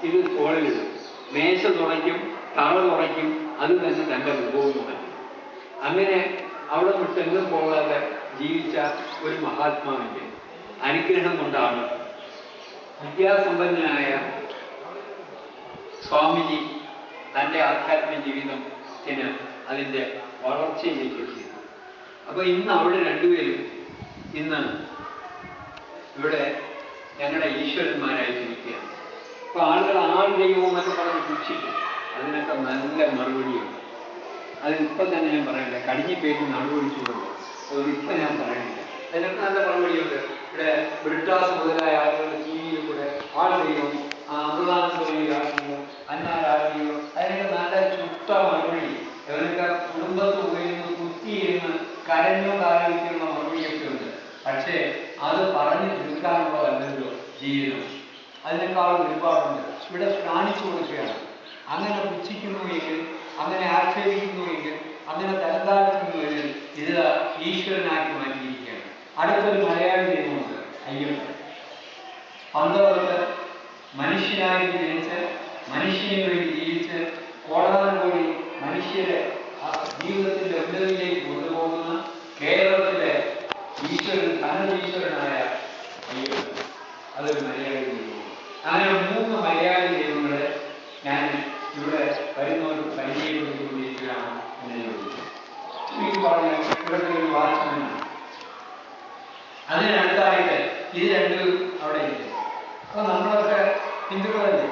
ഇത് തോളിലിടും. മേശ തുറയ്ക്കും, തറ തുറയ്ക്കും, അത് തന്നെ തൻ്റെ മുഖവും മാറ്റും. അങ്ങനെ അവിടെ വിട്ടെങ്ങും പോകാതെ ജീവിച്ച ഒരു മഹാത്മാവിൻ്റെ അനുഗ്രഹം കൊണ്ടാണ് വിദ്യാസമ്പന്നനായ സ്വാമിജി തൻ്റെ ആധ്യാത്മിക ജീവിതത്തിന് അതിൻ്റെ വളർച്ചയിലേക്ക് എത്തിയത്. അപ്പോൾ ഇന്ന് അവിടെ രണ്ടുപേരും ഇന്ന് ഇവിടെ ഞങ്ങളുടെ ഈശ്വരന്മാരായിട്ടിരിക്കുകയാണ്. അപ്പോൾ ആളുകൾ ആൾ ദൈവം എന്നൊക്കെ പറഞ്ഞ് സൂക്ഷിക്കും. അതിനൊക്കെ നല്ല മറുപടിയുണ്ട്. അതിപ്പം തന്നെ ഞാൻ പറയണ്ട, കടിഞ്ഞി പേര് നടുവൊഴിച്ചുകൊണ്ടു, അതിപ്പോൾ ഞാൻ പറയണില്ല. അതിനൊക്കെ നല്ല മറുപടിയുണ്ട്. ഇവിടെ ബ്രിട്ടാസ് മുതലായ ആളുകളുടെ ടിവിയിൽ കൂടെ ആൾ ദൈവം, അമൃതാനന്ദമയി രാഷ്ട്രീയം, അന്നാരാഷ്ട്രീയം, അതിനൊക്കെ നല്ല ചുട്ട മറുപടി. അവരൊക്കെ കുടുംബത്ത് പോയിരുന്ന് കുത്തിയിരുന്ന് കരഞ്ഞോണ്ട് ആലോചിക്കുന്ന മറുപടിയൊക്കെ ഉണ്ട്. പക്ഷേ അത് പറഞ്ഞു തീർക്കാനുള്ളതല്ലല്ലോ ജീവിതം. അതിനേക്കാൾ ഒരുപാടുണ്ട്. ഇവിടെ കാണിച്ചു കൊടുക്കുകയാണ്. അങ്ങനെ പുച്ഛിക്കുന്നുവെങ്കിൽ, അങ്ങനെ ആക്ഷേപിക്കുന്നുവെങ്കിൽ, അങ്ങനെ തലതാഴ്ത്തുന്നുവെങ്കിൽ ഇത് ഈശ്വരനാക്കി മാറ്റിയിരിക്കുകയാണ്. അടുത്തൊരു മലയാളി ദൈവമുണ്ട്, അയ്യപ്പൻ. പന്തളത്ത് മനുഷ്യനായി ജനിച്ച് മനുഷ്യന് വേണ്ടി ജീവിച്ച് കോടാനുകോടി മനുഷ്യരെ ജീവിതത്തിൻ്റെ ഉന്നതിയിലേക്ക് കൊണ്ടുപോകുന്ന കേരളത്തിലെ ഈശ്വരൻ, തനതീശ്വരനായ അയ്യപ്പൻ, അതൊരു മലയാളി ദൈവമാണ്. അങ്ങനെ 3 മലയാളി ദൈവങ്ങളെ ഞാൻ ഇവിടെ വരുന്നവർക്ക് പരിചയപ്പെടുത്തിക്കൊണ്ടിരിക്കുകയാണ് എന്ന് ചോദിച്ചു പറഞ്ഞ ഇവിടുത്തെ ഒരു വാച്ച്മാനാണ്. അതിനടുത്തായിട്ട് ഇത് രണ്ടും അവിടെ ഇരിക്കും. അപ്പോൾ നമ്മളൊക്കെ ഹിന്ദുക്കളല്ലേ,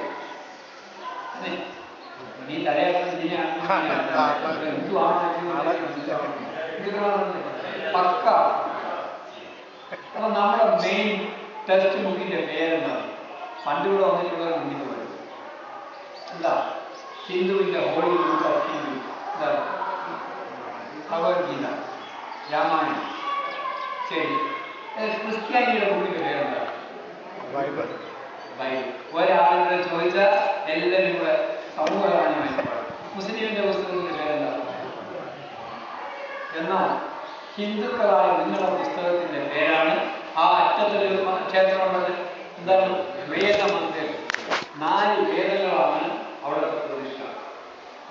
നീ തലയാക്കാൻ പക്ക. അപ്പൊ നമ്മുടെ മെയിൻ ടെക്സ്റ്റ് ബുക്കിന്റെ പേരെന്താണ്? പണ്ടുകൂടെ വന്നിട്ടുള്ള മുന്നിൽ വരും. എന്താ? ഹിന്ദുവിന്റെ holy book of Hindu, Bhagavad Gita, Ramayanam. ശരി, ക്രിസ്ത്യാനിയുടെ ബുക്കിന്റെ പേരെന്താ? ബൈബിൾ. ഒരാളുടെ ചോദിച്ചാൽ എല്ലാവരും കൂടെ സമൂഹമായി പറയും. മുസ്ലിമിന്റെ പുസ്തകത്തിന്റെ പേരെന്താ? എന്നാൽ ഹിന്ദുക്കളായ നിങ്ങളുടെ പുസ്തകത്തിന്റെ പേരാണ് ആ അറ്റത്തൊരു ക്ഷേത്രമുള്ളത്. എന്താണ്? വേദമന്ദിരം. 4 വേദങ്ങളാണ് അവിടുത്തെ പ്രതിഷ്ഠ.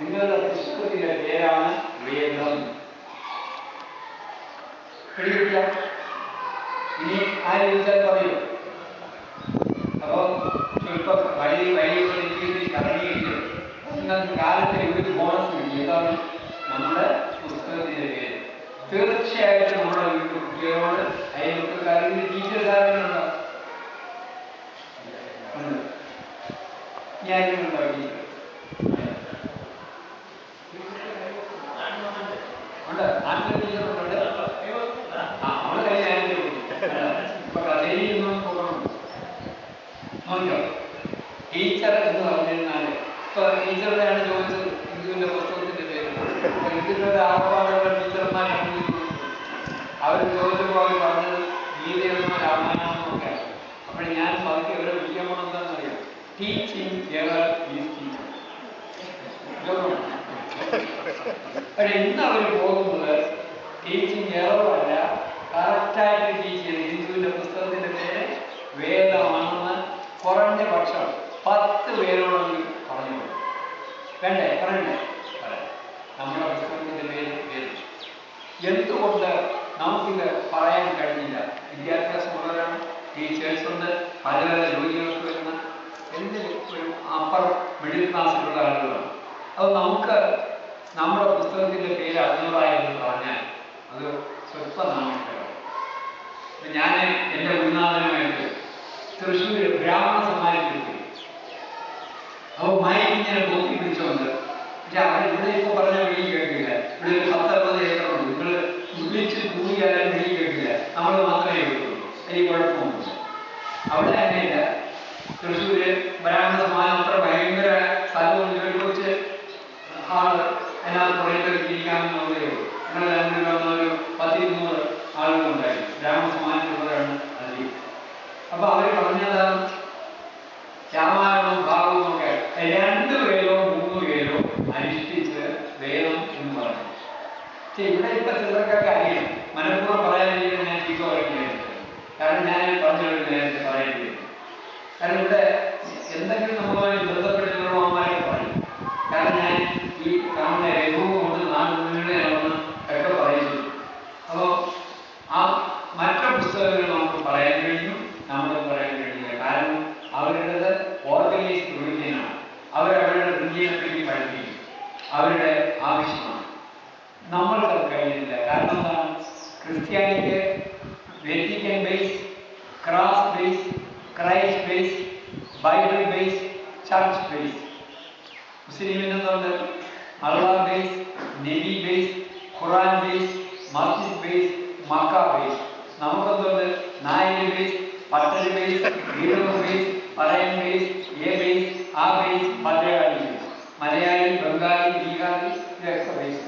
നിങ്ങളുടെ പുസ്തകത്തിന്റെ പേരാണ് വേദം. പിടികിട്ടില്ല? ഇനി ആര് ചോദിച്ചാൽ പറയൂ. അപ്പോൾ സ്വല്പം വഴികളിലേക്ക് കറങ്ങിയിട്ട് നിങ്ങൾക്ക് കാലത്തിൽ ഒരു ബോണസ് കിട്ടി. ഏതാണ്? നമ്മുടെ പുസ്തകത്തിന്റെ പേര്. തീർച്ചയായിട്ടും നമ്മുടെ വീട്ടിൽ കുട്ടികളോട് അയൽക്കാരുടെ ടീച്ചേഴ്സ് ആരെങ്കിലും ഞാനുണ്ടോ? ഉണ്ട്, ആദ്യ ടീച്ചറുണ്ട്. അവളെ കൈ ഞാനും ഇപ്പൊ കഥയിലൊന്നും പോകണം. നോക്കിയോ, ടീച്ചർ എന്ന് പറഞ്ഞിരുന്നാല് ഇപ്പൊ ടീച്ചറുടെയാണ് ചോദിച്ചത് ഹിന്ദുവിന്റെ പുസ്തകത്തിന്റെ പേര്. ഹിന്ദുക്കളുടെ ആഹ്വാനമുള്ള ടീച്ചർമാരാണ് അവർ ചോദിച്ചപ്പോൾ അവർ പറഞ്ഞത് ഗീതയെന്നോ രാമായണമെന്നോ ഒക്കെയാണ്. അപ്പോൾ ഞാൻ പതുക്കെ അവരെ വിളിക്കാൻ പോകണം എന്താണെന്നറിയാം. Teaching error is teaching. പക്ഷെ ഇന്ന് അവർ പോകുന്നത് ടീച്ചിങ് എററല്ല, കറക്റ്റായിട്ട് ടീച്ച് ചെയ്ത് ഹിന്ദുവിന്റെ പുസ്തകത്തിന്റെ പേര് വേദമാണെന്ന് കുറഞ്ഞ പക്ഷം 10 പേരോടെങ്കിലും പറഞ്ഞു. വേണ്ടേ? പറയണ്ടേ? നമ്മുടെ പുസ്തകത്തിന്റെ പേര് വേദം. എന്തുകൊണ്ട് നമുക്കിത് പറയാൻ കഴിഞ്ഞില്ല? വിദ്യാഭ്യാസമുള്ളവരാണ്, ടീച്ചേഴ്സ് ഉണ്ട്, പല പല ജോലികൾക്ക് വരുന്ന എന്തിനും ഒരു അപ്പർ മിഡിൽ ക്ലാസ്സിലുള്ള ആളുകളാണ്. അത് നമുക്ക് നമ്മുടെ പുസ്തകത്തിന്റെ പേര് അറിഞ്ഞതായെന്ന് പറഞ്ഞാൽ അത് സ്വല്പം നാമക്കേടാണ്. ഞാൻ എൻ്റെ ഗുരുനാഥനുമായിട്ട് തൃശ്ശൂർ ബ്രാഹ്മണ സമ്മാനിച്ചിട്ട് അപ്പോൾ മൈക്കിങ്ങനെ പൊക്കി പിടിച്ചുകൊണ്ട്, പക്ഷെ അവർ ഇവിടെ ഇപ്പോൾ പറഞ്ഞ വിളി കേൾക്കില്ല. ഇവിടെ ഒരു 10-60 ഏക്കറുണ്ട്. നിങ്ങൾ വിളിച്ച് കൂടിയാലും വിളി കേൾക്കില്ല. നമ്മൾ മാത്രമേ കേൾക്കുള്ളൂ. എനിക്ക് കുഴപ്പമൊന്നുമില്ല. അവിടെ തന്നെയില്ല. തൃശ്ശൂര് ബ്രാഹ്മണ സമാജം അത്ര ഭയങ്കര സ്ഥലവും വെച്ച് ആള് അതിനകത്ത് കുറേ പേർക്ക് ഇരിക്കാമെന്നുള്ളതേ ഉള്ളൂ. ഞങ്ങൾ ഒരു 10-200 ആളുകളുണ്ടായിരുന്നു. ബ്രാഹ്മണ സമാജത്തിലുള്ളവരാണ് അധികം. അപ്പൊ അവർ പറഞ്ഞതാണ് രാമായണവും ഭാഗവും ഒക്കെ 2 പേരോ 3 പേരോ അനുഷ്ഠിച്ച് വേദം എന്ന് പറഞ്ഞു. പക്ഷെ ഇവിടെ ഇപ്പൊ ചിലർക്കൊക്കെ അറിയാം. മനഃപൂർവ്വം പറയാനിരിക്കുന്നത് ഞാൻ ചീത്ത പറയുകയായിരുന്നു. കാരണം ഞാൻ പറഞ്ഞു നേരത്തെ പറയേണ്ടി വരും. കാരണം ഇവിടെ എന്തെങ്കിലും നമ്മളുമായി ബന്ധപ്പെട്ടിട്ടുള്ള അമ്മമാരെ പറയും. കാരണം ഞാൻ ഈ കാണുന്ന രഘുവും കൊണ്ട് നാല് മുന്നിലാണെന്ന് ഒക്കെ പറയുന്നു. അപ്പോൾ ആ മറ്റു പുസ്തകങ്ങൾ നമുക്ക് പറയാൻ കഴിഞ്ഞു, നമ്മൾ പറയാൻ കഴിയില്ല. കാരണം അവരുടേത് ഓർഗനൈസ്ഡ് റിലീജിയനാണ്. അവരവരുടെ റിലീജിയനെ പറ്റി പഠിപ്പിക്കും, അവരുടെ ആവശ്യമാണ്. നമ്മൾക്കത് കഴിയുന്നില്ല. കാരണം എന്താണ്? ക്രിസ്ത്യാനിക്ക് Vatican base, cross base, Christ base, Bible base, church base. മുസ്ലിമിനെന്തുണ്ട്? Allah base, Nabi base, Quran base, മസ്ജിദ് ബേസ്, മക്ക ബേസ്. നമുക്കെന്തുണ്ട്? നായക ബേസ്, പട്ടണ base, Ezhava base, Parayan base, A base, ആ ബേസ്, മലയാളി ബേസ്, മലയാളി, ബംഗാളി, ബീഹാറി, ഇതൊക്കെ ബേസ്.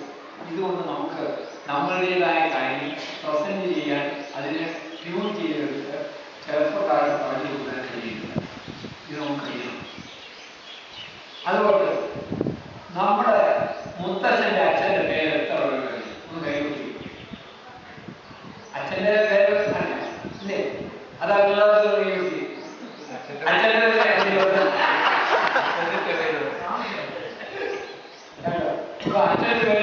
ഇതുകൊണ്ട് നമുക്ക് നമ്മളുടേതായ കാര്യം പ്രസന്റ് ചെയ്യാൻ, അതിനെ ട്യൂൺ ചെയ്തെടുത്ത് ചെറുപ്പക്കാർക്ക് പറഞ്ഞു കൊടുക്കാൻ കഴിയുന്നില്ല. ഇത് നമുക്ക് ചെയ്യണം. അതുകൊണ്ട് നമ്മുടെ മുത്തച്ഛൻ്റെ അച്ഛൻ്റെ പേര് എത്ര പേര് ഒന്ന് കൈകൊട്ടി? അച്ഛൻ്റെ പേര് അല്ലേ? അതല്ലാതെ കൈകൊട്ടി. അച്ഛൻ്റെ പേര് അച്ഛൻ്റെ പേര്